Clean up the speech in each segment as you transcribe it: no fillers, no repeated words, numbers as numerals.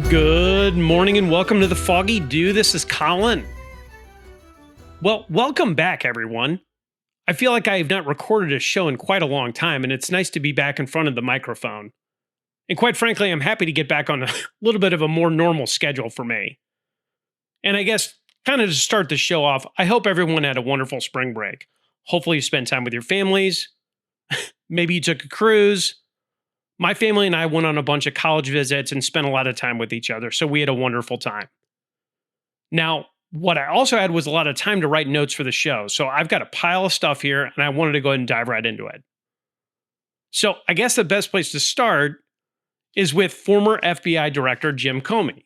Good morning and welcome to the Foggy Dew. This is Colin. Well, welcome back, everyone. I feel like I have not recorded a show in quite a long time, and it's nice to be back in front of the microphone. And quite frankly, I'm happy to get back on a little bit of a more normal schedule for me. And I guess, kind of to start the show off, I hope everyone had a wonderful spring break. Hopefully you spent time with your families. Maybe you took a cruise. My family and I went on a bunch of college visits and spent a lot of time with each other, so we had a wonderful time. Now, what I also had was a lot of time to write notes for the show, so I've got a pile of stuff here, and I wanted to go ahead and dive right into it. So I guess the best place to start is with former FBI Director Jim Comey.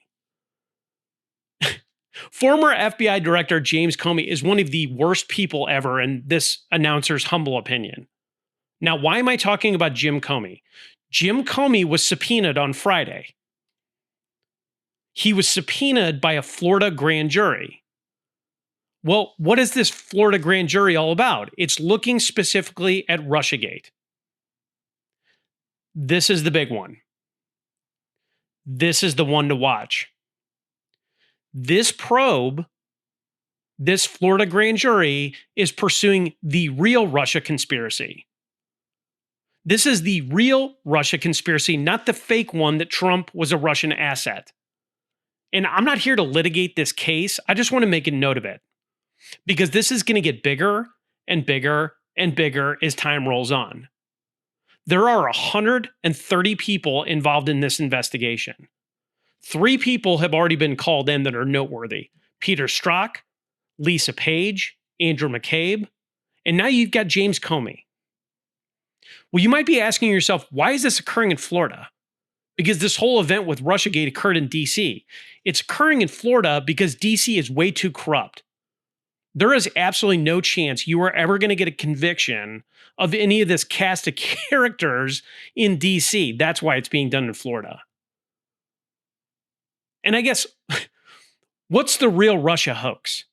Former FBI Director James Comey is one of the worst people ever in this announcer's humble opinion. Now, why am I talking about Jim Comey? Jim Comey was subpoenaed on Friday. He was subpoenaed by a Florida grand jury. Well, what is this Florida grand jury all about? It's looking specifically at Russiagate. This is the big one. This is the one to watch. This probe, this Florida grand jury, is pursuing the real Russia conspiracy. This is the real Russia conspiracy, not the fake one that Trump was a Russian asset. And I'm not here to litigate this case. I just want to make a note of it. Because this is going to get bigger and bigger and bigger as time rolls on. There are 130 people involved in this investigation. 3 people have already been called in that are noteworthy. Peter Strzok, Lisa Page, Andrew McCabe, and now you've got James Comey. Well, you might be asking yourself, why is this occurring in Florida? Because this whole event with Russiagate occurred in D.C. It's occurring in Florida because D.C. is way too corrupt. There is absolutely no chance you are ever going to get a conviction of any of this cast of characters in D.C. That's why it's being done in Florida. And I guess, what's the real Russia hoax?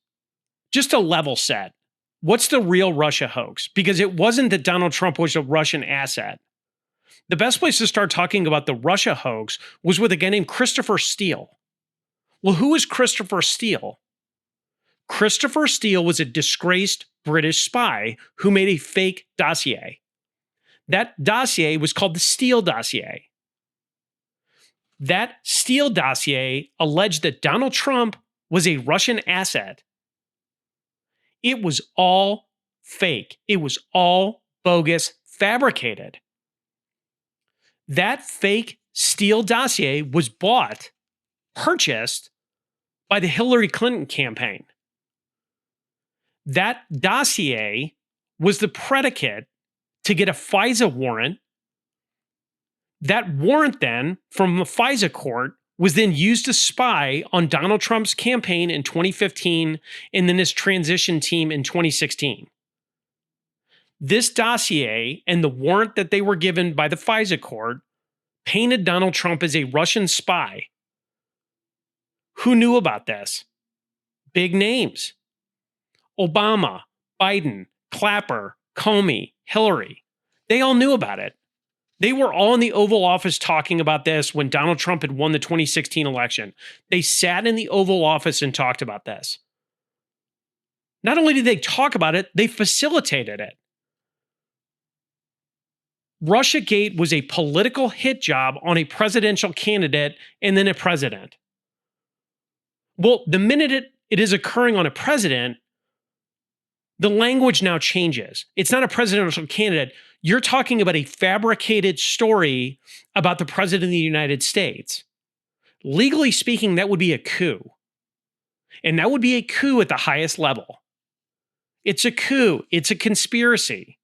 Just a level set. What's the real Russia hoax? Because it wasn't that Donald Trump was a Russian asset. The best place to start talking about the Russia hoax was with a guy named Christopher Steele. Well, who is Christopher Steele? Christopher Steele was a disgraced British spy who made a fake dossier. That dossier was called the Steele dossier. That Steele dossier alleged that Donald Trump was a Russian asset. It was all fake. It was all bogus, fabricated. That fake Steele dossier was purchased by the Hillary Clinton campaign. That dossier was the predicate to get a FISA warrant. That warrant then, from the FISA court, was then used to spy on Donald Trump's campaign in 2015 and then his transition team in 2016. This dossier and the warrant that they were given by the FISA court painted Donald Trump as a Russian spy. Who knew about this? Big names. Obama, Biden, Clapper, Comey, Hillary. They all knew about it. They were all in the Oval Office talking about this when Donald Trump had won the 2016 election. They sat in the Oval Office and talked about this. Not only did they talk about it, they facilitated it. Russiagate was a political hit job on a presidential candidate and then a president. Well, the minute it is occurring on a president, the language now changes. It's not a presidential candidate. You're talking about a fabricated story about the president of the United States. Legally speaking, that would be a coup. And that would be a coup at the highest level. It's a coup. It's a conspiracy.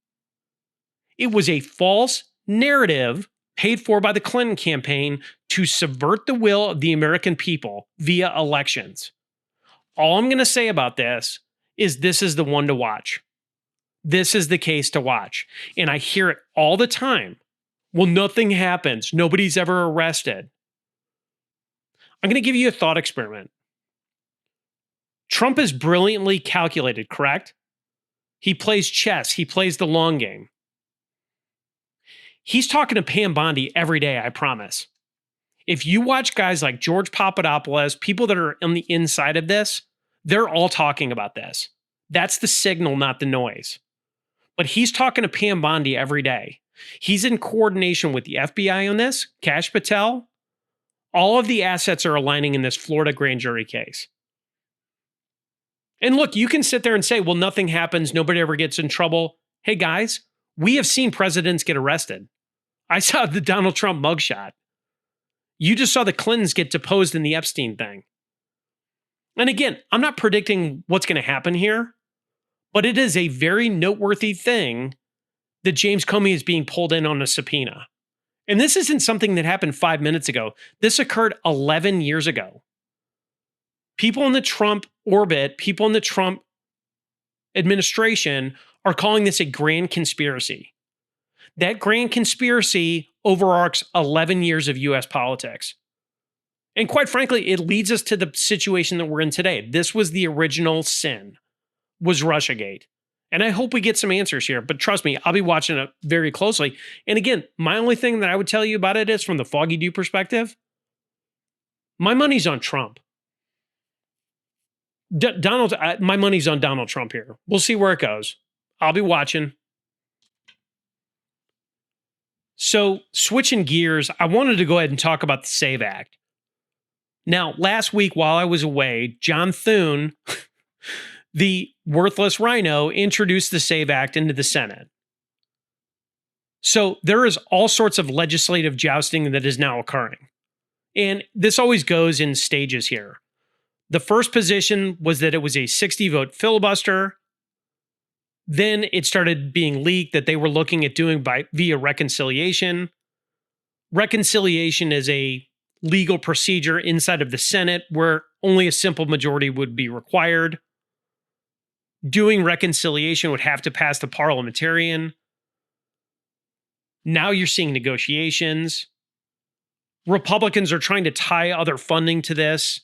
It was a false narrative paid for by the Clinton campaign to subvert the will of the American people via elections. All I'm going to say about this is the one to watch. This is the case to watch. And I hear it all the time. Well, nothing happens. Nobody's ever arrested. I'm going to give you a thought experiment. Trump is brilliantly calculated, correct? He plays chess. He plays the long game. He's talking to Pam Bondi every day, I promise. If you watch guys like George Papadopoulos, people that are on the inside of this, they're all talking about this. That's the signal, not the noise. But he's talking to Pam Bondi every day. He's in coordination with the FBI on this, Kash Patel. All of the assets are aligning in this Florida grand jury case. And look, you can sit there and say, well, nothing happens. Nobody ever gets in trouble. Hey, guys, we have seen presidents get arrested. I saw the Donald Trump mugshot. You just saw the Clintons get deposed in the Epstein thing. And again, I'm not predicting what's going to happen here, but it is a very noteworthy thing that James Comey is being pulled in on a subpoena. And this isn't something that happened 5 minutes ago. This occurred 11 years ago. People in the Trump orbit, people in the Trump administration are calling this a grand conspiracy. That grand conspiracy overarches 11 years of US politics. And quite frankly, it leads us to the situation that we're in today. This was the original sin, was Russiagate. And I hope we get some answers here, but trust me, I'll be watching it very closely. And again, my only thing that I would tell you about it is from the Foggy Dew perspective, my money's on Trump. My money's on Donald Trump here. We'll see where it goes. I'll be watching. So switching gears, I wanted to go ahead and talk about the SAVE Act. Now, last week while I was away, John Thune, the worthless rhino, introduced the SAVE Act into the Senate. So there is all sorts of legislative jousting that is now occurring. And this always goes in stages here. The first position was that it was a 60-vote filibuster. Then it started being leaked that they were looking at doing via reconciliation. Reconciliation is a legal procedure inside of the Senate where only a simple majority would be required. Doing reconciliation would have to pass the parliamentarian. Now you're seeing negotiations. Republicans are trying to tie other funding to this.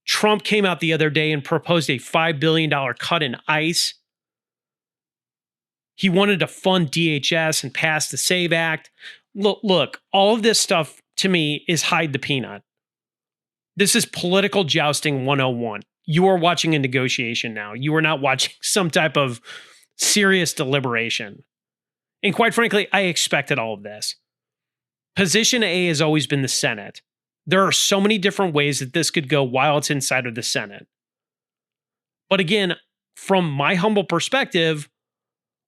Trump came out the other day and proposed a $5 billion cut in ICE. He wanted to fund DHS and pass the SAVE Act. Look, all of this stuff to me is hide the peanut. This is political jousting 101. You are watching a negotiation now. You are not watching some type of serious deliberation. And quite frankly, I expected all of this. Position A has always been the Senate. There are so many different ways that this could go while it's inside of the Senate. But again, from my humble perspective,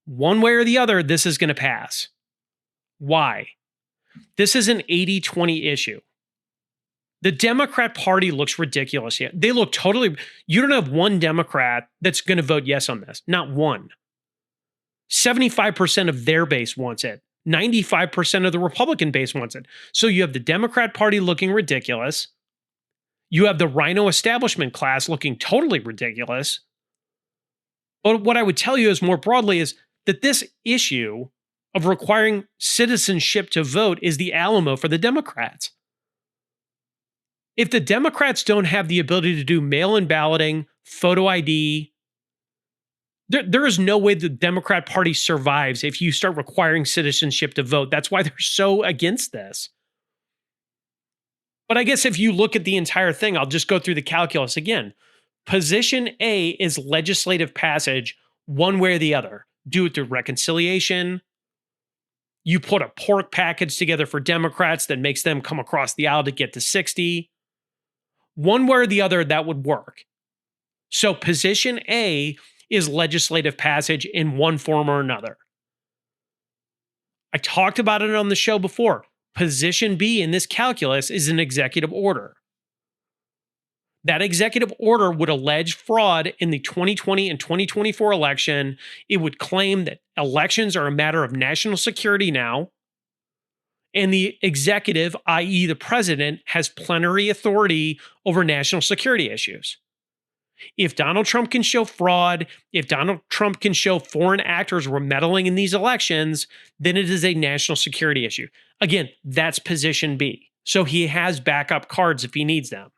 one way or the other, this is going to pass. Why? This is an 80-20 issue. The Democrat Party looks ridiculous here. They look totally... You don't have one Democrat that's going to vote yes on this. Not one. 75% of their base wants it. 95% of the Republican base wants it. So you have the Democrat Party looking ridiculous. You have the rhino establishment class looking totally ridiculous. But what I would tell you is more broadly is that this issue of requiring citizenship to vote is the Alamo for the Democrats. If the Democrats don't have the ability to do mail-in balloting, photo ID, there is no way the Democrat Party survives if you start requiring citizenship to vote. That's why they're so against this. But I guess if you look at the entire thing, I'll just go through the calculus again. Position A is legislative passage one way or the other. Do it through reconciliation. You put a pork package together for Democrats that makes them come across the aisle to get to 60. One way or the other, that would work. So position A is legislative passage in one form or another. I talked about it on the show before. Position B in this calculus is an executive order. That executive order would allege fraud in the 2020 and 2024 election. It would claim that elections are a matter of national security now, and the executive, i.e. the president, has plenary authority over national security issues. If Donald Trump can show fraud, if Donald Trump can show foreign actors were meddling in these elections, then it is a national security issue. Again, that's position B. So he has backup cards if he needs them.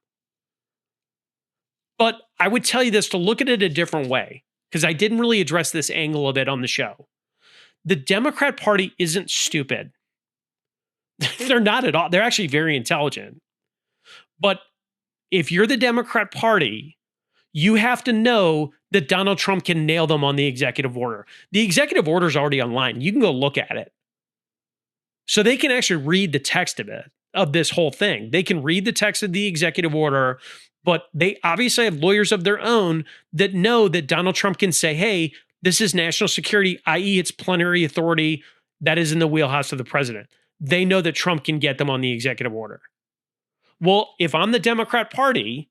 But I would tell you this to look at it a different way, because I didn't really address this angle of it on the show. The Democrat Party isn't stupid. They're not at all. They're actually very intelligent. But if you're the Democrat Party, you have to know that Donald Trump can nail them on the executive order. The executive order is already online. You can go look at it. So they can actually read the text of it, of this whole thing. They can read the text of the executive order, but they obviously have lawyers of their own that know that Donald Trump can say, hey, this is national security, i.e., it's plenary authority that is in the wheelhouse of the president. They know that Trump can get them on the executive order. Well, if I'm the Democrat Party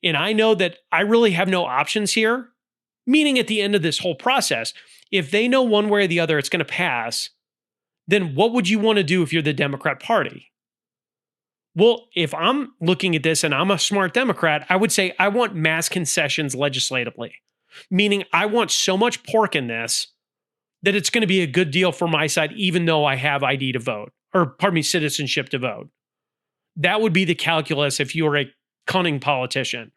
and I know that I really have no options here, meaning at the end of this whole process, if they know one way or the other it's going to pass, then what would you want to do if you're the Democrat Party? Well, if I'm looking at this and I'm a smart Democrat, I would say I want mass concessions legislatively, meaning I want so much pork in this that it's going to be a good deal for my side, even though I have ID to vote, or pardon me, citizenship to vote. That would be the calculus if you were a cunning politician.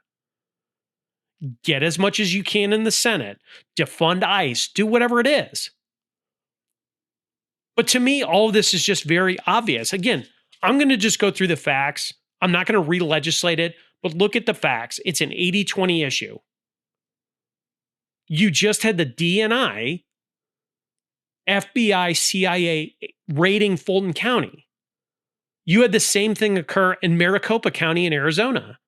Get as much as you can in the Senate, defund ICE, do whatever it is. But to me, all of this is just very obvious. Again, I'm going to just go through the facts. I'm not going to re-legislate it, but look at the facts. It's an 80-20 issue. You just had the DNI, FBI, CIA raiding Fulton County. You had the same thing occur in Maricopa County in Arizona.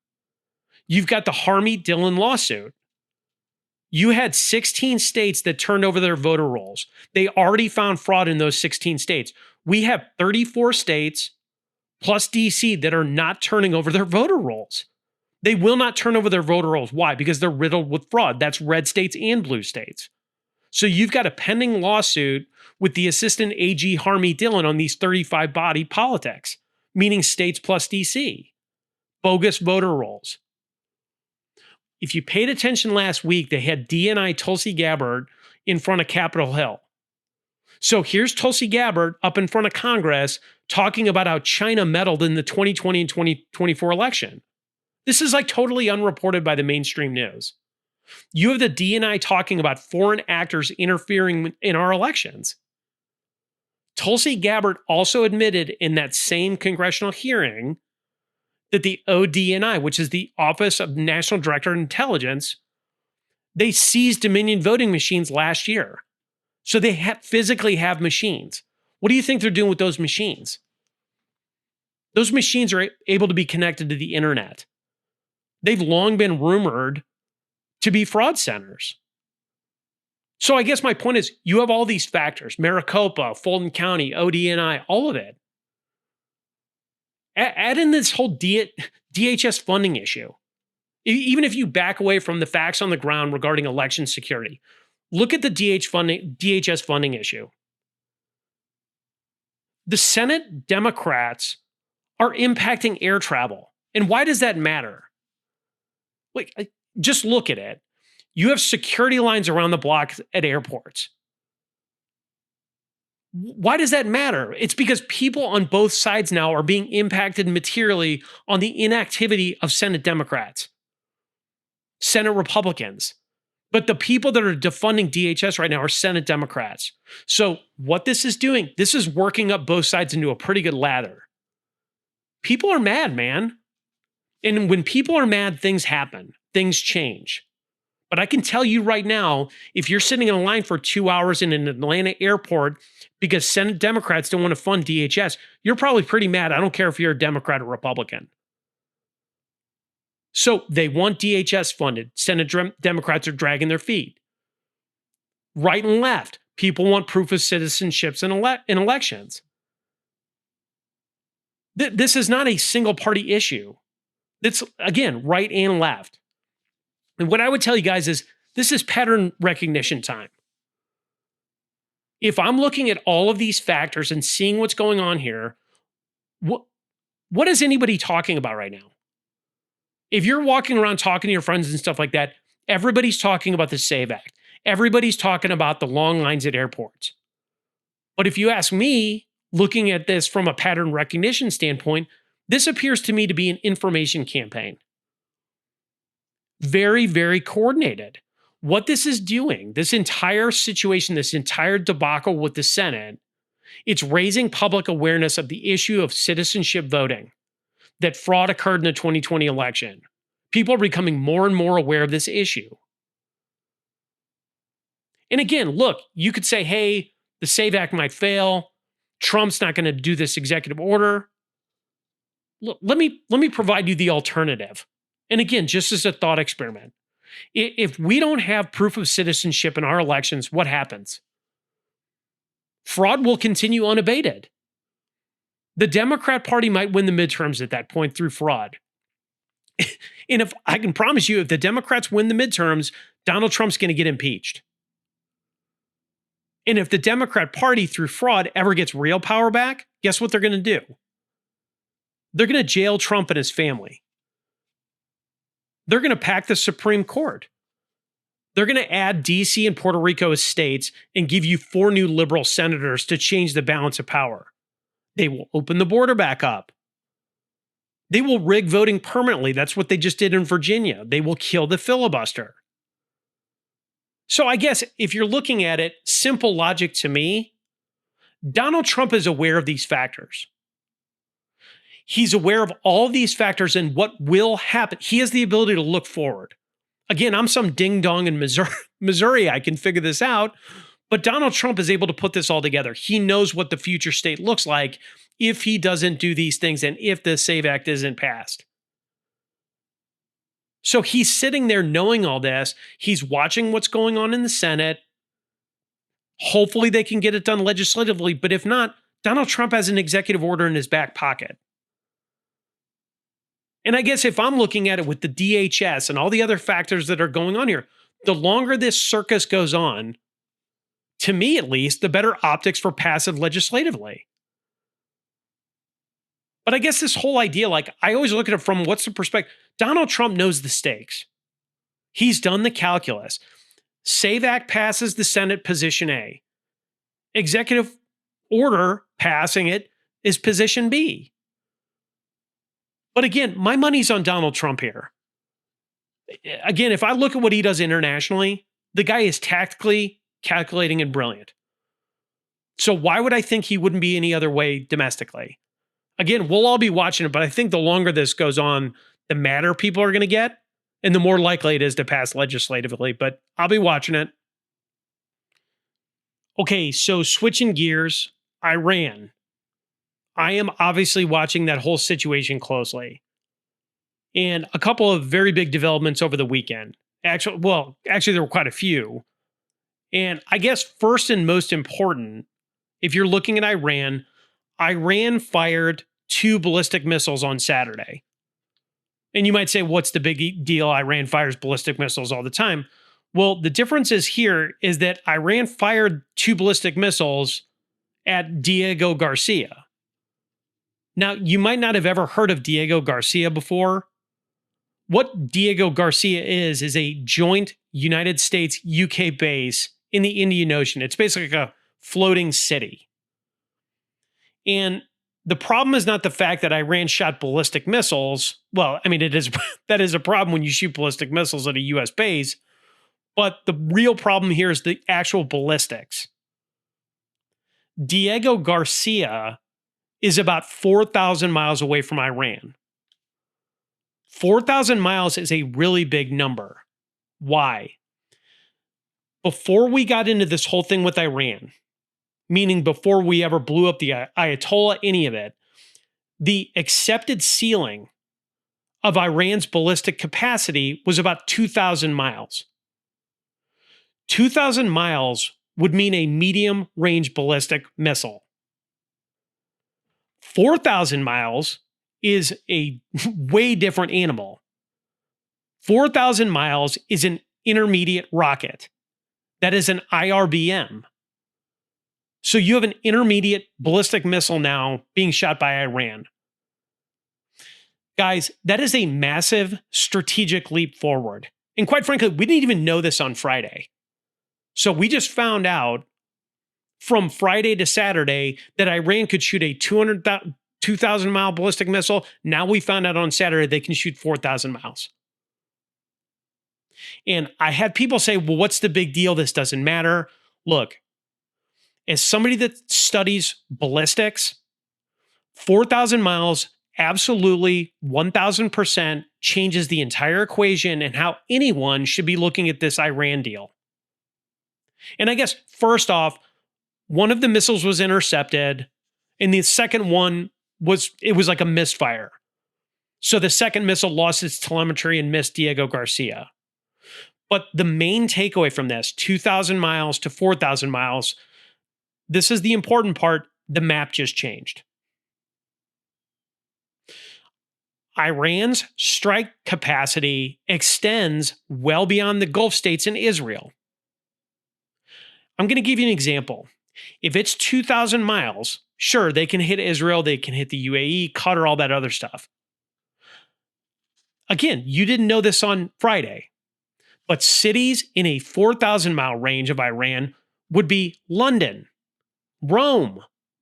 You've got the Harmeet Dillon lawsuit. You had 16 states that turned over their voter rolls. They already found fraud in those 16 states. We have 34 states plus DC that are not turning over their voter rolls. They will not turn over their voter rolls. Why? Because they're riddled with fraud. That's red states and blue states. So you've got a pending lawsuit with the assistant AG Harmeet Dillon on these 35 body politics, meaning states plus DC. Bogus voter rolls. If you paid attention last week, they had DNI Tulsi Gabbard in front of Capitol Hill. So here's Tulsi Gabbard up in front of Congress talking about how China meddled in the 2020 and 2024 election. This is like totally unreported by the mainstream news. You have the DNI talking about foreign actors interfering in our elections. Tulsi Gabbard also admitted in that same congressional hearing that the ODNI, which is the Office of National Director of Intelligence, they seized Dominion voting machines last year. So they physically have machines. What do you think they're doing with those machines? Those machines are able to be connected to the internet. They've long been rumored to be fraud centers. So I guess my point is, you have all these factors, Maricopa, Fulton County, ODNI, all of it. Add in this whole DHS funding issue. Even if you back away from the facts on the ground regarding election security, look at the DHS funding issue. The Senate Democrats are impacting air travel. And why does that matter? Like, just look at it. You have security lines around the block at airports. Why does that matter? It's because people on both sides now are being impacted materially on the inactivity of Senate Democrats, Senate Republicans. But the people that are defunding DHS right now are Senate Democrats. So what this is doing, this is working up both sides into a pretty good lather. People are mad, man. And when people are mad, things happen. Things change. But I can tell you right now, if you're sitting in a line for 2 hours in an Atlanta airport because Senate Democrats don't want to fund DHS, you're probably pretty mad. I don't care if you're a Democrat or Republican. So they want DHS funded. Senate Democrats are dragging their feet. Right and left, people want proof of citizenships in elections. This is not a single party issue. It's, again, right and left. And what I would tell you guys is this is pattern recognition time. If I'm looking at all of these factors and seeing what's going on here, what is anybody talking about right now? If you're walking around talking to your friends and stuff like that, everybody's talking about the SAVE Act. Everybody's talking about the long lines at airports. But if you ask me, looking at this from a pattern recognition standpoint, this appears to me to be an information campaign. Very, very coordinated. What this is doing, this entire situation, this entire debacle with the Senate, It's raising public awareness of the issue of citizenship voting, that fraud occurred in the 2020 election. People are becoming more and more aware of this issue. And again, look, you could say, hey, the SAVE Act might fail. Trump's not going to do this executive order. Look, let me provide you the alternative. And again, just as a thought experiment. If we don't have proof of citizenship in our elections, what happens? Fraud will continue unabated. The Democrat Party might win the midterms at that point through fraud. And if I can promise you, if the Democrats win the midterms, Donald Trump's going to get impeached. And if the Democrat Party through fraud ever gets real power back, guess what they're going to do? They're going to jail Trump and his family. They're going to pack the Supreme Court. They're going to add DC and Puerto Rico as states and give you 4 new liberal senators to change the balance of power. They will open the border back up. They will rig voting permanently. That's what they just did in Virginia. They will kill the filibuster. So I guess if you're looking at it, simple logic to me, Donald Trump is aware of these factors. He's aware of all these factors and what will happen. He has the ability to look forward. Again, I'm some ding-dong in Missouri. I can figure this out. But Donald Trump is able to put this all together. He knows what the future state looks like if he doesn't do these things and if the SAVE Act isn't passed. So he's sitting there knowing all this. He's watching what's going on in the Senate. Hopefully they can get it done legislatively. But if not, Donald Trump has an executive order in his back pocket. And I guess if I'm looking at it with the DHS and all the other factors that are going on here, the longer this circus goes on, to me at least, the better optics for passive legislatively. But I guess this whole idea, like, I always look at it from what's the perspective. Donald Trump knows the stakes. He's done the calculus. SAVE Act passes the Senate, position A. Executive order passing it is position B. But again, my money's on Donald Trump here. Again, if I look at what he does internationally, the guy is tactically calculating and brilliant. So why would I think he wouldn't be any other way domestically? Again, we'll all be watching it, but I think the longer this goes on, the madder people are going to get, and the more likely it is to pass legislatively. But I'll be watching it. Okay, so switching gears, Iran. I am obviously watching that whole situation closely. And a couple of very big developments over the weekend. Actually, there were quite a few. And I guess first and most important, if you're looking at Iran, Iran fired 2 ballistic missiles on Saturday. And you might say, what's the big deal? Iran fires ballistic missiles all the time. Well, the difference is that Iran fired 2 ballistic missiles at Diego Garcia. Now, you might not have ever heard of Diego Garcia before. What Diego Garcia is a joint United States-UK base in the Indian Ocean. It's basically like a floating city. And the problem is not the fact that Iran shot ballistic missiles. Well, I mean, that is a problem when you shoot ballistic missiles at a US base. But the real problem here is the actual ballistics. Diego Garcia is about 4,000 miles away from Iran. 4,000 miles is a really big number. Why? Before we got into this whole thing with Iran, meaning before we ever blew up the Ayatollah, any of it, the accepted ceiling of Iran's ballistic capacity was about 2,000 miles. 2,000 miles would mean a medium-range ballistic missile. 4,000 miles is a way different animal. 4,000 miles is an intermediate rocket. That is an IRBM. So you have an intermediate ballistic missile now being shot by Iran. Guys, that is a massive strategic leap forward. And quite frankly, we didn't even know this on Friday. So we just found out from Friday to Saturday that Iran could shoot a 2,000 mile ballistic missile. Now we found out on Saturday they can shoot 4,000 miles. And I had people say, well, what's the big deal? This doesn't matter. Look, As somebody that studies ballistics, 4,000 miles absolutely 1,000% changes the entire equation and how anyone should be looking at this Iran deal. And I guess, first off, one of the missiles was intercepted, and the second one was like a misfire. So the second missile lost its telemetry and missed Diego Garcia. But the main takeaway from this, 2,000 miles to 4,000 miles, this is the important part, the map just changed. Iran's strike capacity extends well beyond the Gulf states and Israel. I'm going to give you an example. If it's 2,000 miles, sure, they can hit Israel, they can hit the UAE, Qatar, all that other stuff. Again, you didn't know this on Friday, but cities in a 4,000 mile range of Iran would be London, Rome,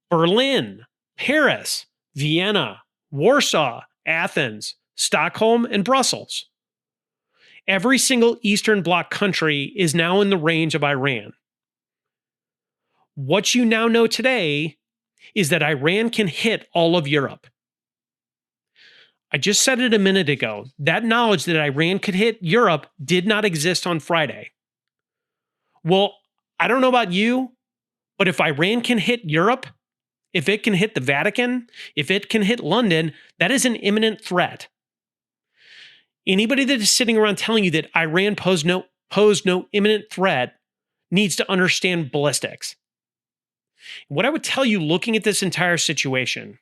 Berlin, Paris, Vienna, Warsaw, Athens, Stockholm, and Brussels. Every single Eastern Bloc country is now in the range of Iran. What you now know today is that Iran can hit all of Europe. I just said it a minute ago. That knowledge that Iran could hit Europe did not exist on Friday. Well, I don't know about you, but if Iran can hit Europe, if it can hit the Vatican, if it can hit London, that is an imminent threat. Anybody that is sitting around telling you that Iran posed no imminent threat needs to understand ballistics. What I would tell you looking at this entire situation,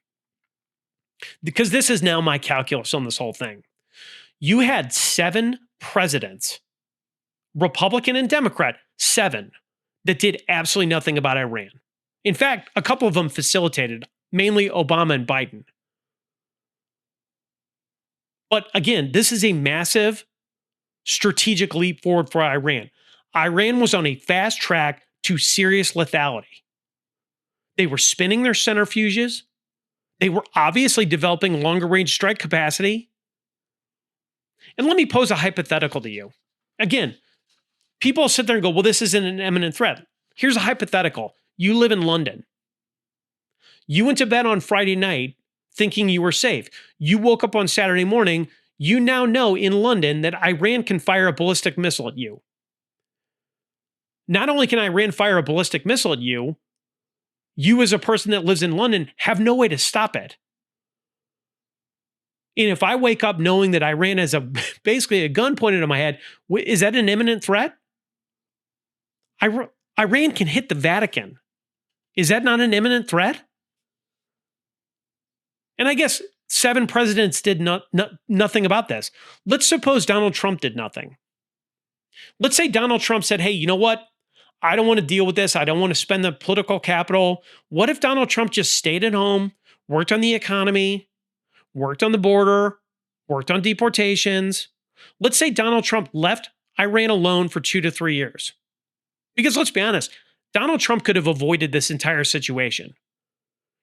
because this is now my calculus on this whole thing, you had 7 presidents, Republican and Democrat, 7, that did absolutely nothing about Iran. In fact, a couple of them facilitated, mainly Obama and Biden. But again, this is a massive strategic leap forward for Iran. Iran was on a fast track to serious lethality. They were spinning their centrifuges. They were obviously developing longer range strike capacity. And let me pose a hypothetical to you. Again, people sit there and go, well, this isn't an imminent threat. Here's a hypothetical. You live in London. You went to bed on Friday night thinking you were safe. You woke up on Saturday morning. You now know in London that Iran can fire a ballistic missile at you. Not only can Iran fire a ballistic missile at you, you as a person that lives in London have no way to stop it. And if I wake up knowing that Iran has basically a gun pointed at my head, is that an imminent threat? Iran can hit the Vatican. Is that not an imminent threat? And I guess 7 presidents did nothing about this. Let's suppose Donald Trump did nothing. Let's say Donald Trump said, hey, you know what? I don't want to deal with this. I don't want to spend the political capital. What if Donald Trump just stayed at home, worked on the economy, worked on the border, worked on deportations? Let's say Donald Trump left Iran alone for 2 to 3 years. Because let's be honest, Donald Trump could have avoided this entire situation.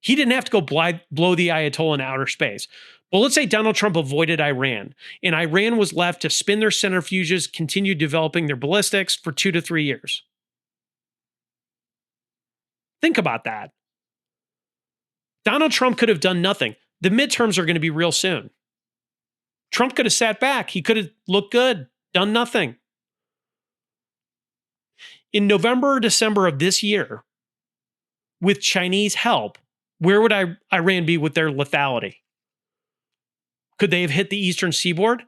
He didn't have to go blow the Ayatollah in outer space. But let's say Donald Trump avoided Iran, and Iran was left to spin their centrifuges, continue developing their ballistics for 2 to 3 years. Think about that. Donald Trump could have done nothing. The midterms are going to be real soon. Trump could have sat back. He could have looked good, done nothing. In November or December of this year, with Chinese help, where would Iran be with their lethality? Could they have hit the eastern seaboard?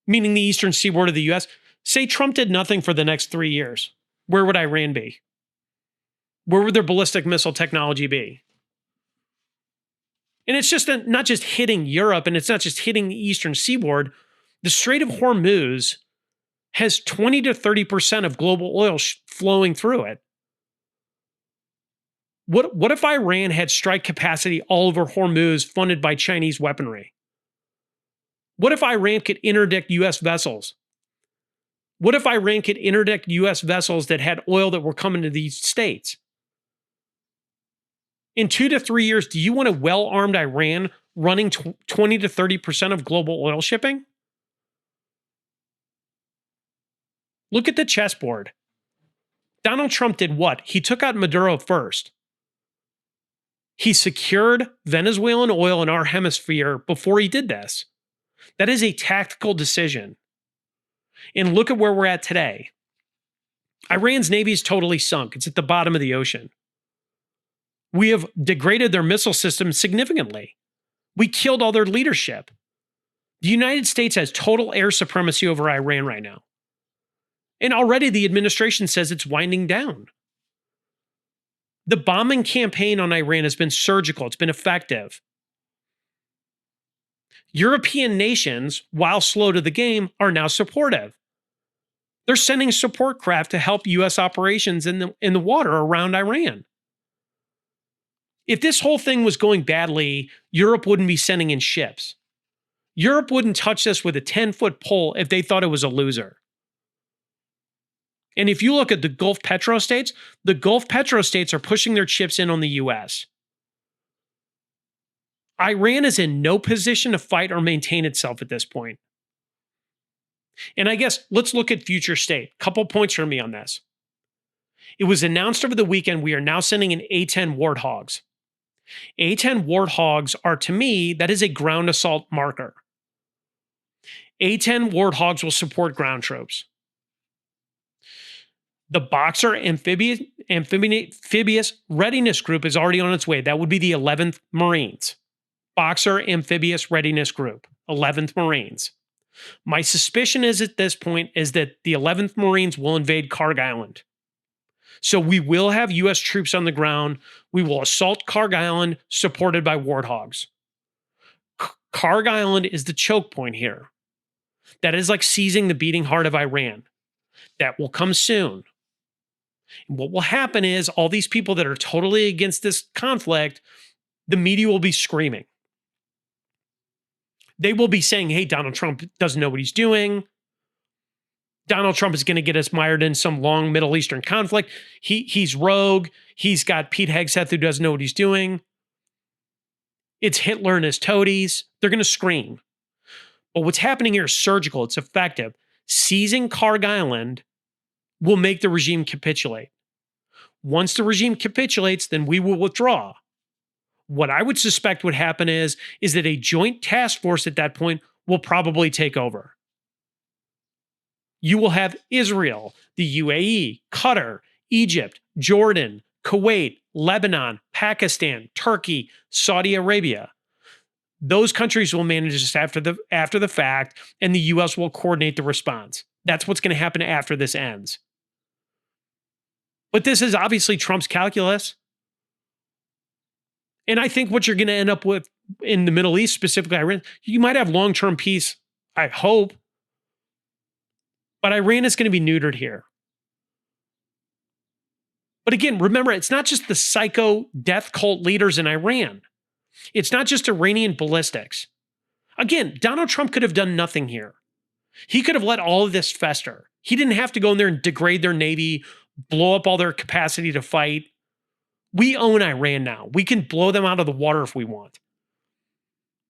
Meaning the eastern seaboard of the US? Say Trump did nothing for the next 3 years. Where would Iran be? Where would their ballistic missile technology be? And it's just not just hitting Europe, and it's not just hitting the eastern seaboard. The Strait of Hormuz has 20 to 30% of global oil flowing through it. What if Iran had strike capacity all over Hormuz funded by Chinese weaponry? What if Iran could interdict U.S. vessels? What if Iran could interdict U.S. vessels that had oil that were coming to these states? In 2 to 3 years, do you want a well-armed Iran running 20 to 30% of global oil shipping? Look at the chessboard. Donald Trump did what? He took out Maduro first. He secured Venezuelan oil in our hemisphere before he did this. That is a tactical decision. And look at where we're at today. Iran's navy is totally sunk. It's at the bottom of the ocean. We have degraded their missile system significantly. We killed all their leadership. The United States has total air supremacy over Iran right now. And already the administration says it's winding down. The bombing campaign on Iran has been surgical. It's been effective. European nations, while slow to the game, are now supportive. They're sending support craft to help U.S. operations in the water around Iran. If this whole thing was going badly, Europe wouldn't be sending in ships. Europe wouldn't touch this with a 10-foot pole if they thought it was a loser. And if you look at the Gulf petrostates, the Gulf petrostates are pushing their chips in on the U.S. Iran is in no position to fight or maintain itself at this point. And I guess let's look at future state. Couple points from me on this. It was announced over the weekend we are now sending in A-10 Warthogs. A-10 Warthogs are, to me, that is a ground assault marker. A-10 Warthogs will support ground troops. The Boxer Amphibious Readiness Group is already on its way. That would be the 11th Marines. Boxer Amphibious Readiness Group, 11th Marines. My suspicion is at this point is that the 11th Marines will invade Karg Island. So we will have U.S. troops on the ground. We will assault Karg Island, supported by Warthogs. Karg Island is the choke point here. That is like seizing the beating heart of Iran. That will come soon. And what will happen is all these people that are totally against this conflict, the media will be screaming. They will be saying, hey, Donald Trump doesn't know what he's doing. Donald Trump is going to get us mired in some long Middle Eastern conflict. He's rogue. He's got Pete Hegseth who doesn't know what he's doing. It's Hitler and his toadies. They're going to scream. But what's happening here is surgical. It's effective. Seizing Karg Island will make the regime capitulate. Once the regime capitulates, then we will withdraw. What I would suspect would happen is that a joint task force at that point will probably take over. You will have Israel, the UAE, Qatar, Egypt, Jordan, Kuwait, Lebanon, Pakistan, Turkey, Saudi Arabia. Those countries will manage this after the fact, and the U.S. will coordinate the response. That's what's going to happen after this ends. But this is obviously Trump's calculus. And I think what you're going to end up with in the Middle East, specifically Iran, you might have long-term peace, I hope. But Iran is going to be neutered here. But again, remember, it's not just the psycho death cult leaders in Iran. It's not just Iranian ballistics. Again, Donald Trump could have done nothing here. He could have let all of this fester. He didn't have to go in there and degrade their navy, blow up all their capacity to fight. We own Iran now. We can blow them out of the water if we want.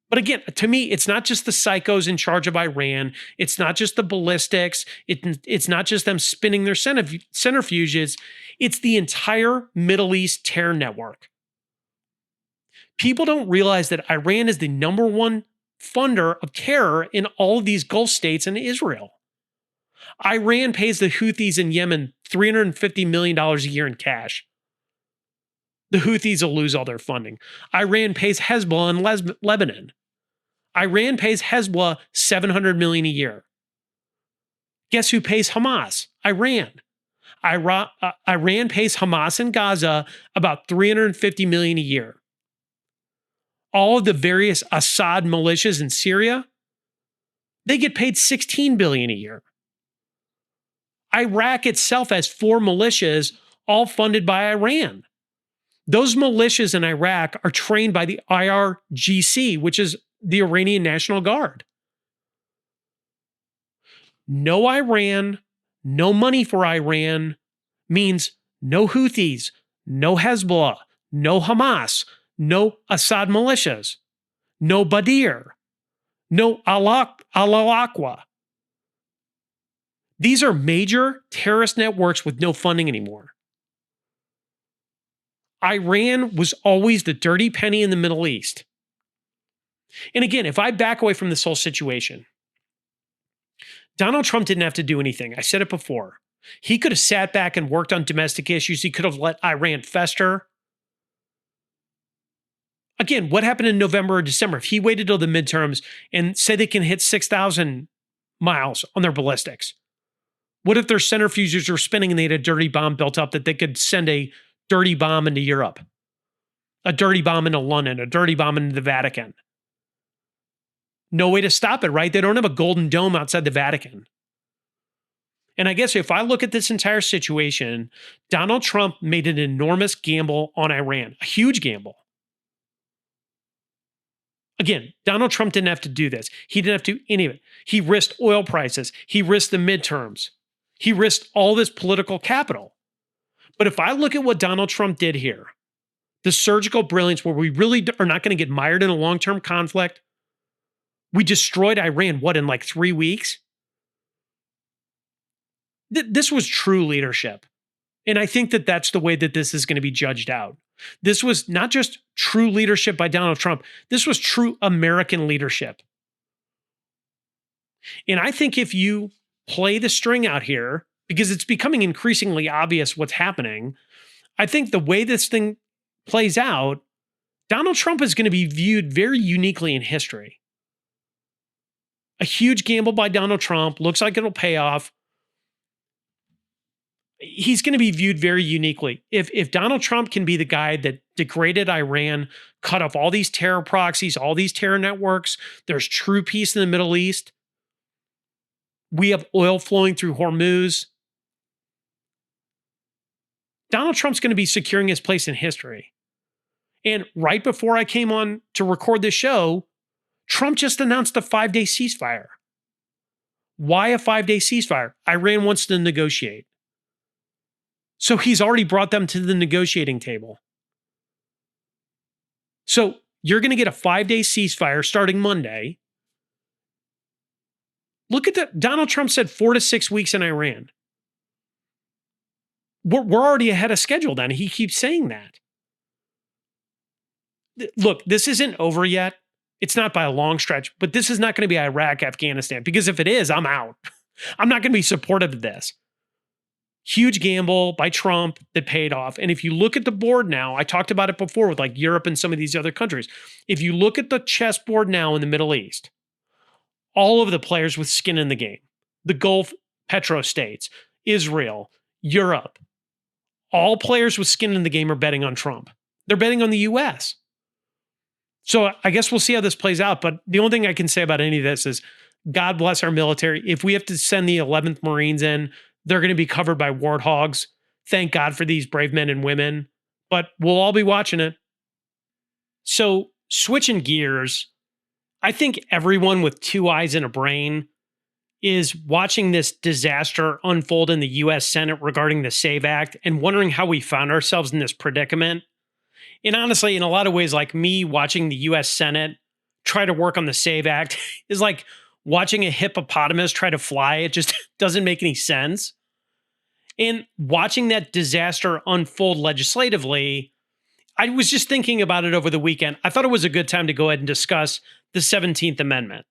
But again, to me, it's not just the psychos in charge of Iran. It's not just the ballistics. It's not just them spinning their centrifuges. It's the entire Middle East terror network. People don't realize that Iran is the number one funder of terror in all of these Gulf states and Israel. Iran pays the Houthis in Yemen $350 million a year in cash. The Houthis will lose all their funding. Iran pays Hezbollah in Lebanon. Iran pays Hezbollah $700 million a year. Guess who pays Hamas? Iran. Iran pays Hamas in Gaza about $350 million a year. All of the various Assad militias in Syria, they get paid $16 billion a year. Iraq itself has 4 militias, all funded by Iran. Those militias in Iraq are trained by the IRGC, which is the Iranian National Guard. No Iran, no money for Iran means no Houthis, no Hezbollah, no Hamas, no Assad militias, no Badir, no Al-Aqwa. These are major terrorist networks with no funding anymore. Iran was always the dirty penny in the Middle East. And again, if I back away from this whole situation, Donald Trump didn't have to do anything. I said it before. He could have sat back and worked on domestic issues. He could have let Iran fester. Again, what happened in November or December? If he waited till the midterms and said they can hit 6,000 miles on their ballistics, what if their centrifuges were spinning and they had a dirty bomb built up that they could send a dirty bomb into Europe, a dirty bomb into London, a dirty bomb into the Vatican? No way to stop it, right? They don't have a golden dome outside the Vatican. And I guess if I look at this entire situation, Donald Trump made an enormous gamble on Iran, a huge gamble. Again, Donald Trump didn't have to do this. He didn't have to do any of it. He risked oil prices. He risked the midterms. He risked all this political capital. But if I look at what Donald Trump did here, the surgical brilliance where we really are not going to get mired in a long-term conflict, we destroyed Iran, what, in like 3 weeks? This was true leadership. And I think that that's the way that this is going to be judged out. This was not just true leadership by Donald Trump. This was true American leadership. And I think if you play the string out here, because it's becoming increasingly obvious what's happening, I think the way this thing plays out, Donald Trump is going to be viewed very uniquely in history. A huge gamble by Donald Trump. Looks like it'll pay off. He's going to be viewed very uniquely. If Donald Trump can be the guy that degraded Iran, cut off all these terror proxies, all these terror networks, there's true peace in the Middle East. We have oil flowing through Hormuz. Donald Trump's going to be securing his place in history. And right before I came on to record this show, Trump just announced a 5-day ceasefire. Why a 5-day ceasefire? Iran wants to negotiate. So he's already brought them to the negotiating table. So you're going to get a 5-day ceasefire starting Monday. Look at that. Donald Trump said 4 to 6 weeks in Iran. We're already ahead of schedule then. He keeps saying that. Look, this isn't over yet. It's not by a long stretch, but this is not going to be Iraq, Afghanistan, because if it is, I'm out. I'm not going to be supportive of this. Huge gamble by Trump that paid off. And if you look at the board now, I talked about it before with like Europe and some of these other countries. If you look at the chessboard now in the Middle East, all of the players with skin in the game, the Gulf petrostates, Israel, Europe, all players with skin in the game are betting on Trump. They're betting on the US. So I guess we'll see how this plays out. But the only thing I can say about any of this is God bless our military. If we have to send the 11th Marines in, they're going to be covered by warthogs. Thank God for these brave men and women. But we'll all be watching it. So switching gears, I think everyone with 2 eyes and a brain is watching this disaster unfold in the U.S. Senate regarding the SAVE Act and wondering how we found ourselves in this predicament. And honestly, in a lot of ways, like me watching the U.S. Senate try to work on the SAVE Act is like watching a hippopotamus try to fly. It just doesn't make any sense. And watching that disaster unfold legislatively, I was just thinking about it over the weekend. I thought it was a good time to go ahead and discuss the 17th Amendment.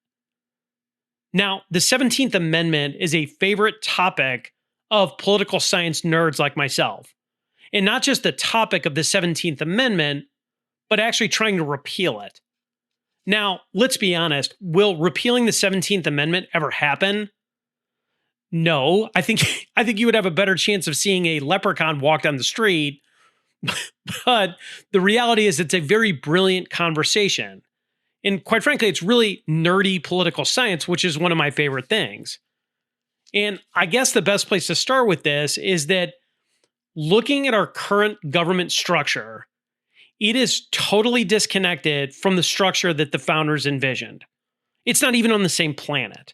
Now, the 17th Amendment is a favorite topic of political science nerds like myself. And not just the topic of the 17th Amendment, but actually trying to repeal it. Now, let's be honest, will repealing the 17th Amendment ever happen? No, I think you would have a better chance of seeing a leprechaun walk down the street. But the reality is it's a very brilliant conversation. And quite frankly, it's really nerdy political science, which is one of my favorite things. And I guess the best place to start with this is that looking at our current government structure, it is totally disconnected from the structure that the founders envisioned. It's not even on the same planet.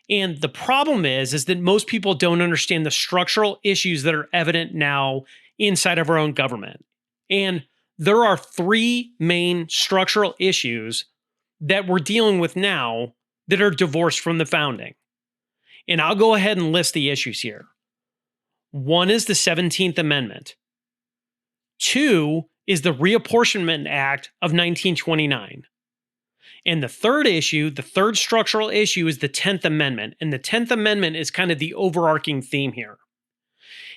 And the problem is that most people don't understand the structural issues that are evident now inside of our own government. And there are 3 main structural issues that we're dealing with now that are divorced from the founding. And I'll go ahead and list the issues here. One is the 17th Amendment. Two is the Reapportionment Act of 1929. And the third issue, the third structural issue, is the 10th Amendment. And the 10th Amendment is kind of the overarching theme here.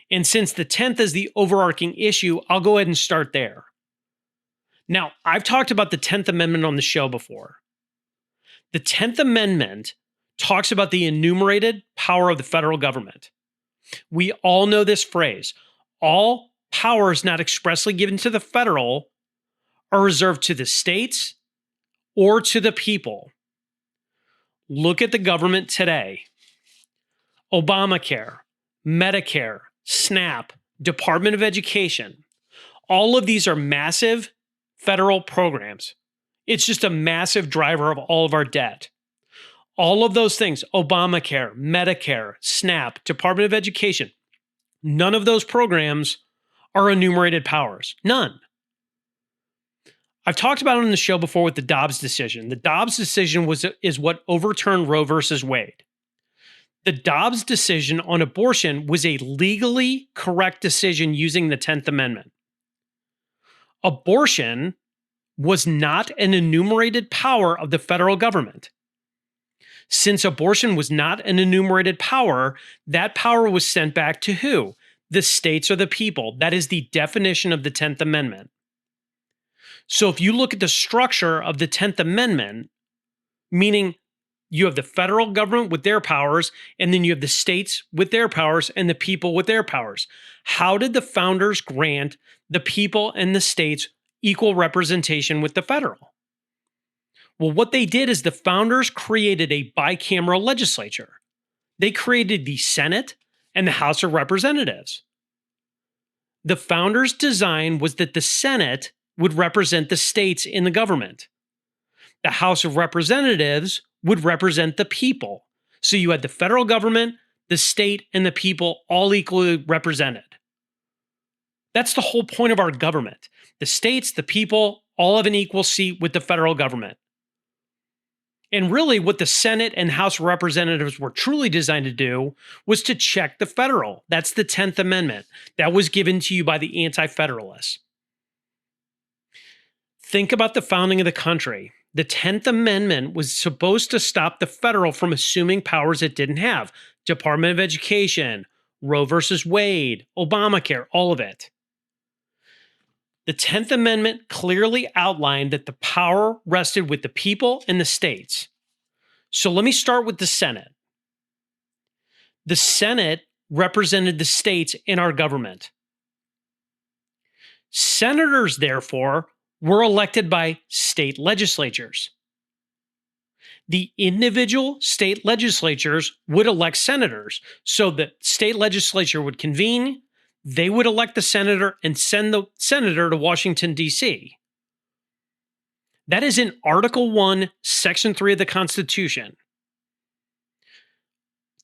And since the 10th is the overarching issue, I'll go ahead and start there. Now, I've talked about the 10th Amendment on the show before. The 10th Amendment talks about the enumerated power of the federal government. We all know this phrase. All powers not expressly given to the federal are reserved to the states or to the people. Look at the government today. Obamacare, Medicare, SNAP, Department of Education. All of these are massive federal programs. It's just a massive driver of all of our debt. All of those things, Obamacare, Medicare, SNAP, Department of Education, none of those programs are enumerated powers. None. I've talked about it on the show before with the Dobbs decision. The Dobbs decision is what overturned Roe versus Wade. The Dobbs decision on abortion was a legally correct decision using the 10th Amendment. Abortion was not an enumerated power of the federal government. Since abortion was not an enumerated power, that power was sent back to who? The states or the people. That is the definition of the 10th Amendment. So if you look at the structure of the 10th Amendment, meaning you have the federal government with their powers, and then you have the states with their powers and the people with their powers. How did the founders grant the people and the states equal representation with the federal? Well, what they did is the founders created a bicameral legislature. They created the Senate and the House of Representatives. The founders' design was that the Senate would represent the states in the government. The House of Representatives would represent the people. So you had the federal government, the state, and the people all equally represented. That's the whole point of our government. The states, the people, all have an equal seat with the federal government. And really, what the Senate and House of Representatives were truly designed to do was to check the federal. That's the 10th Amendment. That was given to you by the Anti-Federalists. Think about the founding of the country. The 10th Amendment was supposed to stop the federal from assuming powers it didn't have. Department of Education, Roe versus Wade, Obamacare, all of it. The 10th Amendment clearly outlined that the power rested with the people and the states. So let me start with the Senate. The Senate represented the states in our government. Senators, therefore, were elected by state legislatures. The individual state legislatures would elect senators. So the state legislature would convene, they would elect the senator and send the senator to Washington, D.C. That is in Article 1, Section 3 of the Constitution.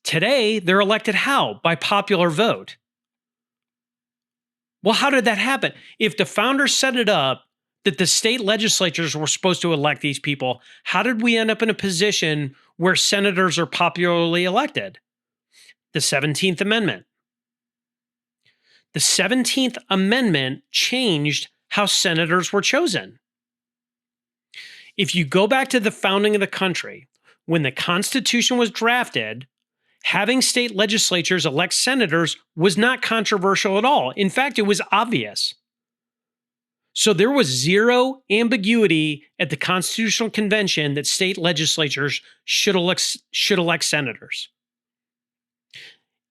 Today, they're elected how? By popular vote. Well, how did that happen? If the founders set it up that the state legislatures were supposed to elect these people, how did we end up in a position where senators are popularly elected? The 17th Amendment. The 17th Amendment changed how senators were chosen. If you go back to the founding of the country, when the Constitution was drafted, having state legislatures elect senators was not controversial at all. In fact, it was obvious. So there was zero ambiguity at the Constitutional Convention that state legislatures should elect senators.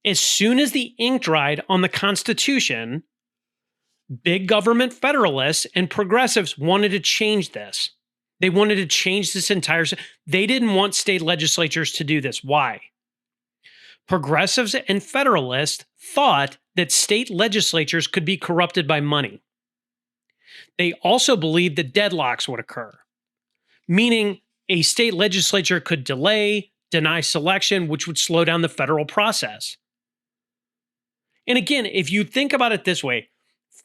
As soon as the ink dried on the Constitution, big government federalists and progressives wanted to change this. They wanted to change this entire. They didn't want state legislatures to do this. Why? Progressives and federalists thought that state legislatures could be corrupted by money. They also believed that deadlocks would occur, meaning a state legislature could delay, deny selection, which would slow down the federal process. And again, if you think about it this way,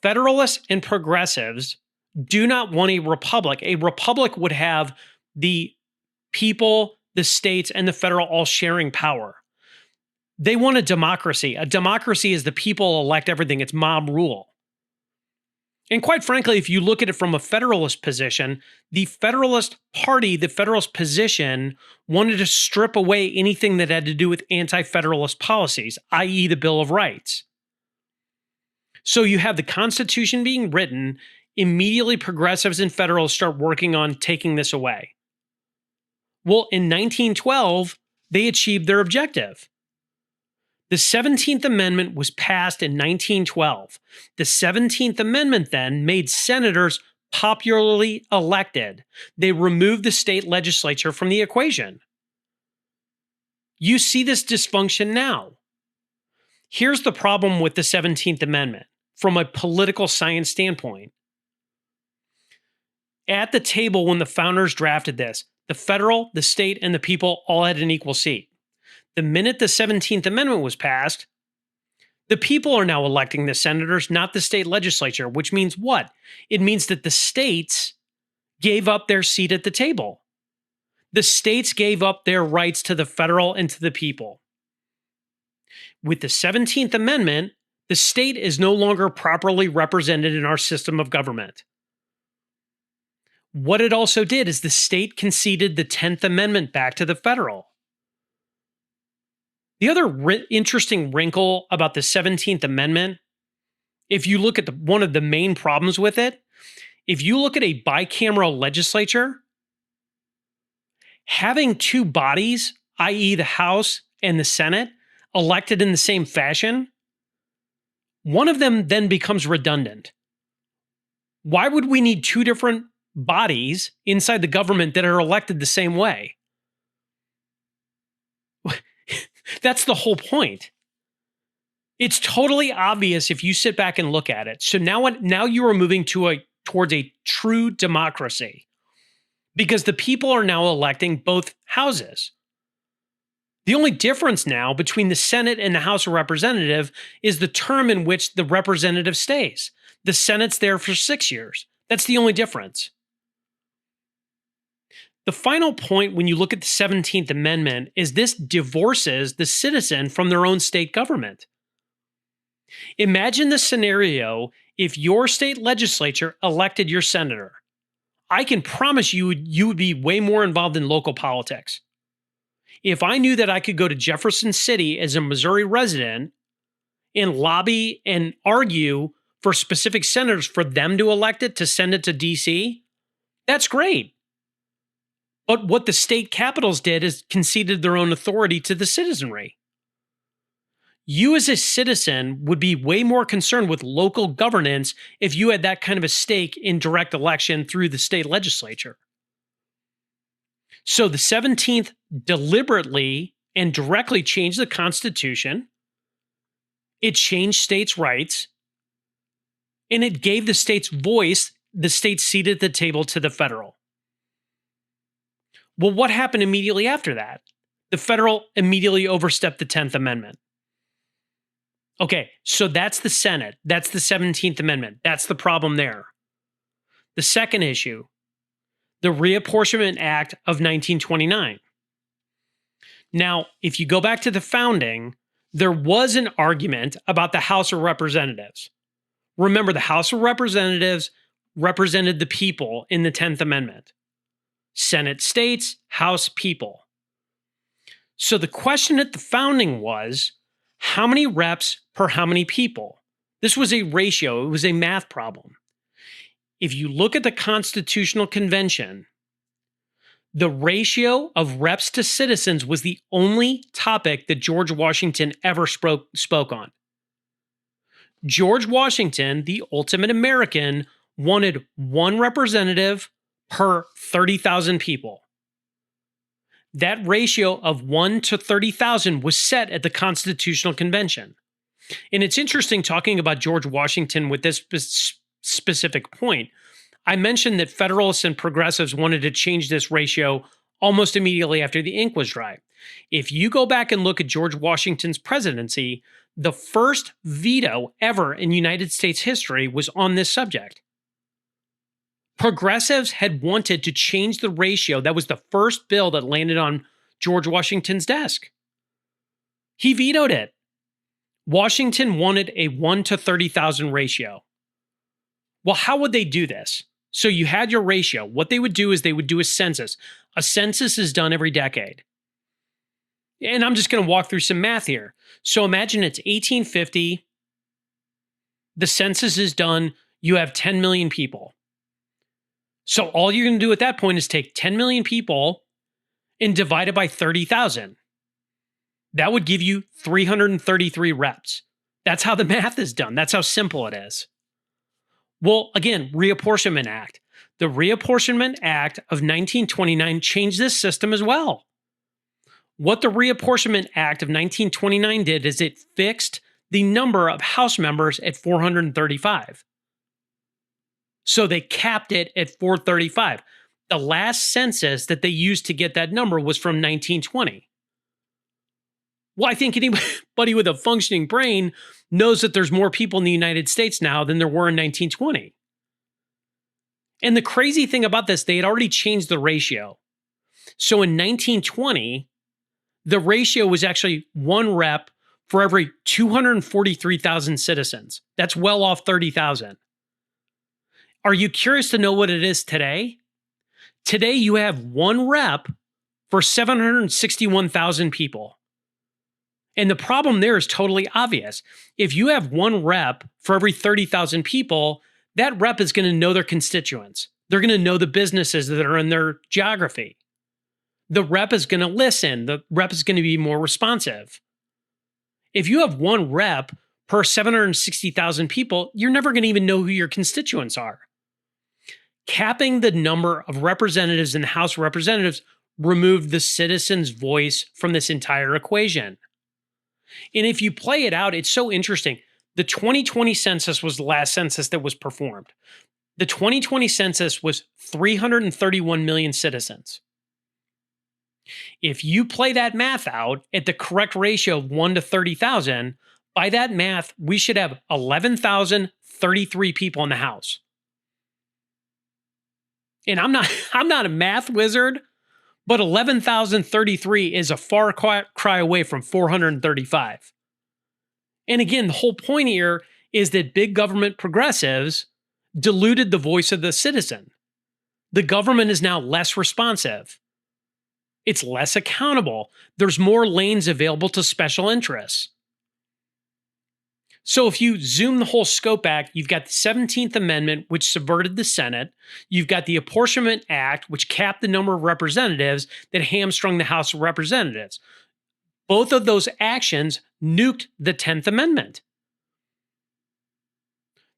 federalists and progressives do not want a republic. A republic would have the people, the states, and the federal all sharing power. They want a democracy. A democracy is the people elect everything, it's mob rule. And quite frankly, if you look at it from a Federalist position, the Federalist Party, the Federalist position, wanted to strip away anything that had to do with anti Federalist policies, i.e., the Bill of Rights. So you have the Constitution being written, immediately progressives and Federalists start working on taking this away. Well, in 1912, they achieved their objective. The 17th Amendment was passed in 1912. The 17th Amendment then made senators popularly elected. They removed the state legislature from the equation. You see this dysfunction now. Here's the problem with the 17th Amendment from a political science standpoint. At the table when the founders drafted this, the federal, the state, and the people all had an equal seat. The minute the 17th Amendment was passed, the people are now electing the senators, not the state legislature, which means what? It means that the states gave up their seat at the table. The states gave up their rights to the federal and to the people. With the 17th Amendment, the state is no longer properly represented in our system of government. What it also did is the state conceded the 10th Amendment back to the federal. The other interesting wrinkle about the 17th Amendment, if you look at one of the main problems with it, if you look at a bicameral legislature, having two bodies, i.e., the House and the Senate, elected in the same fashion, one of them then becomes redundant. Why would we need two different bodies inside the government that are elected the same way? That's the whole point. It's totally obvious if you sit back and look at it. So now you are moving towards a true democracy because the people are now electing both houses. The only difference now between the Senate and the House of Representatives is the term in which the representative stays. The Senate's there for 6 years. That's the only difference. The final point when you look at the 17th Amendment is this divorces the citizen from their own state government. Imagine the scenario if your state legislature elected your senator. I can promise you would be way more involved in local politics. If I knew that I could go to Jefferson City as a Missouri resident and lobby and argue for specific senators for them to elect it to send it to DC, that's great. But what the state capitals did is conceded their own authority to the citizenry. You as a citizen would be way more concerned with local governance if you had that kind of a stake in direct election through the state legislature. So the 17th deliberately and directly changed the Constitution. It changed states' rights. And it gave the states voice, the states seated at the table to the federal. Well, what happened immediately after that? The federal immediately overstepped the 10th Amendment. Okay, so that's the Senate. That's the 17th Amendment. That's the problem there. The second issue, the Reapportionment Act of 1929. Now, if you go back to the founding, there was an argument about the House of Representatives. Remember, the House of Representatives represented the people in the 10th Amendment. Senate states, House people. So the question at the founding was, how many reps per how many people? This was a ratio. It was a math problem. If you look at the Constitutional Convention, the ratio of reps to citizens was the only topic that George Washington ever spoke on. George Washington, the ultimate American, wanted one representative per 30,000 people. That ratio of 1 to 30,000 was set at the Constitutional Convention. And it's interesting talking about George Washington with this specific point. I mentioned that Federalists and Progressives wanted to change this ratio almost immediately after the ink was dry. If you go back and look at George Washington's presidency, the first veto ever in United States history was on this subject. Progressives had wanted to change the ratio. That was the first bill that landed on George Washington's desk. He vetoed it. Washington wanted a 1 to 30,000 ratio. Well, how would they do this? So you had your ratio. What they would do is they would do a census. A census is done every decade. And I'm just going to walk through some math here. So imagine it's 1850. The census is done. You have 10 million people. So all you're going to do at that point is take 10 million people and divide it by 30,000. That would give you 333 reps. That's how the math is done. That's how simple it is. Well, again, Reapportionment Act. The Reapportionment Act of 1929 changed this system as well. What the Reapportionment Act of 1929 did is it fixed the number of House members at 435. So they capped it at 435. The last census that they used to get that number was from 1920. Well, I think anybody with a functioning brain knows that there's more people in the United States now than there were in 1920. And the crazy thing about this, they had already changed the ratio. So in 1920, the ratio was actually 1 rep for every 243,000 citizens. That's well off 30,000. Are you curious to know what it is today? Today, you have 1 rep for 761,000 people. And the problem there is totally obvious. If you have 1 rep for every 30,000 people, that rep is going to know their constituents. They're going to know the businesses that are in their geography. The rep is going to listen. The rep is going to be more responsive. If you have 1 rep per 760,000 people, you're never going to even know who your constituents are. Capping the number of representatives in the House of Representatives removed the citizen's voice from this entire equation. And if you play it out, it's so interesting. The 2020 census was the last census that was performed. The 2020 census was 331 million citizens. If you play that math out at the correct ratio of 1 to 30,000, by that math, we should have 11,033 people in the House. And I'm not a math wizard, but 11,033 is a far cry away from 435. And again, the whole point here is that big government progressives diluted the voice of the citizen. The government is now less responsive. It's less accountable. There's more lanes available to special interests. So if you zoom the whole scope back, you've got the 17th Amendment, which subverted the Senate. You've got the Apportionment Act, which capped the number of representatives that hamstrung the House of Representatives. Both of those actions nuked the 10th Amendment.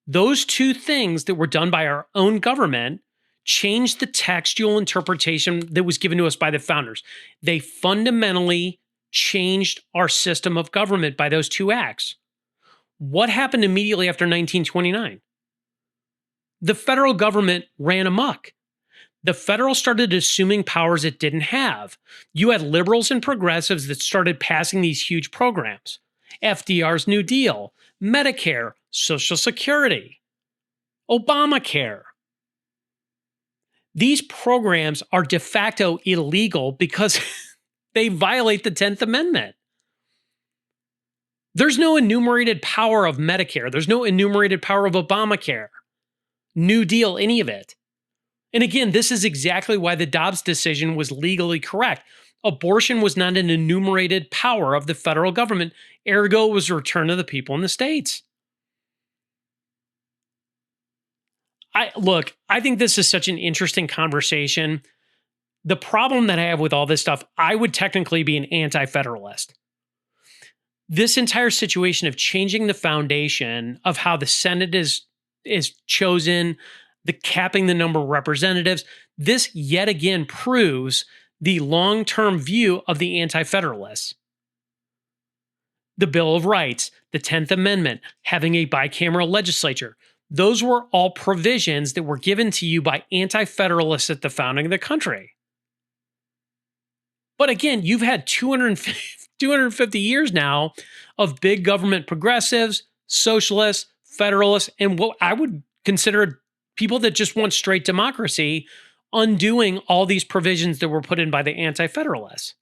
Those two things that were done by our own government changed the textual interpretation that was given to us by the founders. They fundamentally changed our system of government by those two acts. What happened immediately after 1929? The federal government ran amok. The federal started assuming powers it didn't have. You had liberals and progressives that started passing these huge programs. FDR's New Deal, Medicare, Social Security, Obamacare. These programs are de facto illegal because they violate the 10th Amendment. There's no enumerated power of Medicare. There's no enumerated power of Obamacare, New Deal, any of it. And again, this is exactly why the Dobbs decision was legally correct. Abortion was not an enumerated power of the federal government. Ergo, it was a return to the people in the states. I think this is such an interesting conversation. The problem that I have with all this stuff, I would technically be an anti-federalist. This entire situation of changing the foundation of how the Senate is chosen, the capping the number of representatives, this yet again proves the long-term view of the anti-federalists. The Bill of Rights, the 10th Amendment, having a bicameral legislature, those were all provisions that were given to you by anti-federalists at the founding of the country. But again, you've had 250 years now of big government progressives, socialists, federalists, and what I would consider people that just want straight democracy undoing all these provisions that were put in by the anti-federalists.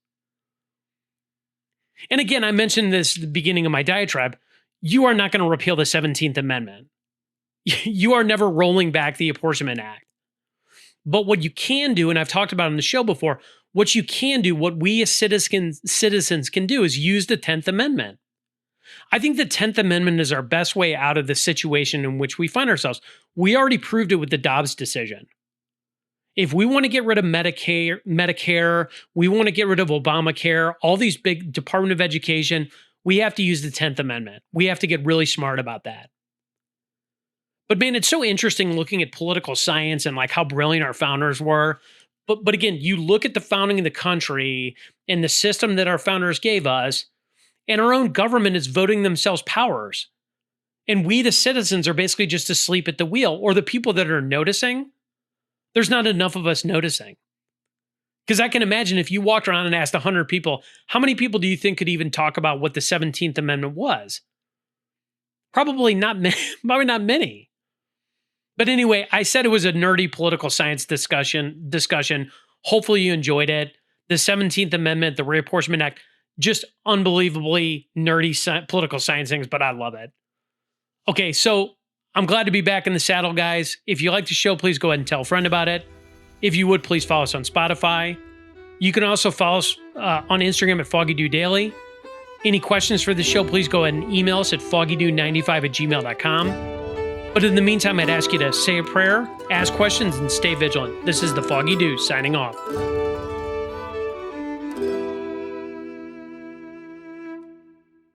And again, I mentioned this at the beginning of my diatribe. You are not going to repeal the 17th Amendment. You are never rolling back the Apportionment Act. But what you can do, and I've talked about on the show before, what you can do, what we as citizens can do is use the 10th Amendment. I think the 10th Amendment is our best way out of the situation in which we find ourselves. We already proved it with the Dobbs decision. If we want to get rid of Medicare, we want to get rid of Obamacare, all these big Department of Education, we have to use the 10th Amendment. We have to get really smart about that. But man, it's so interesting looking at political science and like how brilliant our founders were. But again, you look at the founding of the country and the system that our founders gave us, and our own government is voting themselves powers. And we, the citizens, are basically just asleep at the wheel, or the people that are noticing. There's not enough of us noticing. Because I can imagine if you walked around and asked 100 people, how many people do you think could even talk about what the 17th Amendment was? Probably not many. But anyway, I said it was a nerdy political science discussion. Hopefully you enjoyed it. The 17th Amendment, the Reapportionment Act, just unbelievably nerdy political science things, but I love it. Okay, so I'm glad to be back in the saddle, guys. If you like the show, please go ahead and tell a friend about it. If you would, please follow us on Spotify. You can also follow us on Instagram at Foggy Dew Daily. Any questions for the show, please go ahead and email us at foggydew95@gmail.com. But in the meantime, I'd ask you to say a prayer, ask questions, and stay vigilant. This is the Foggy Dew signing off.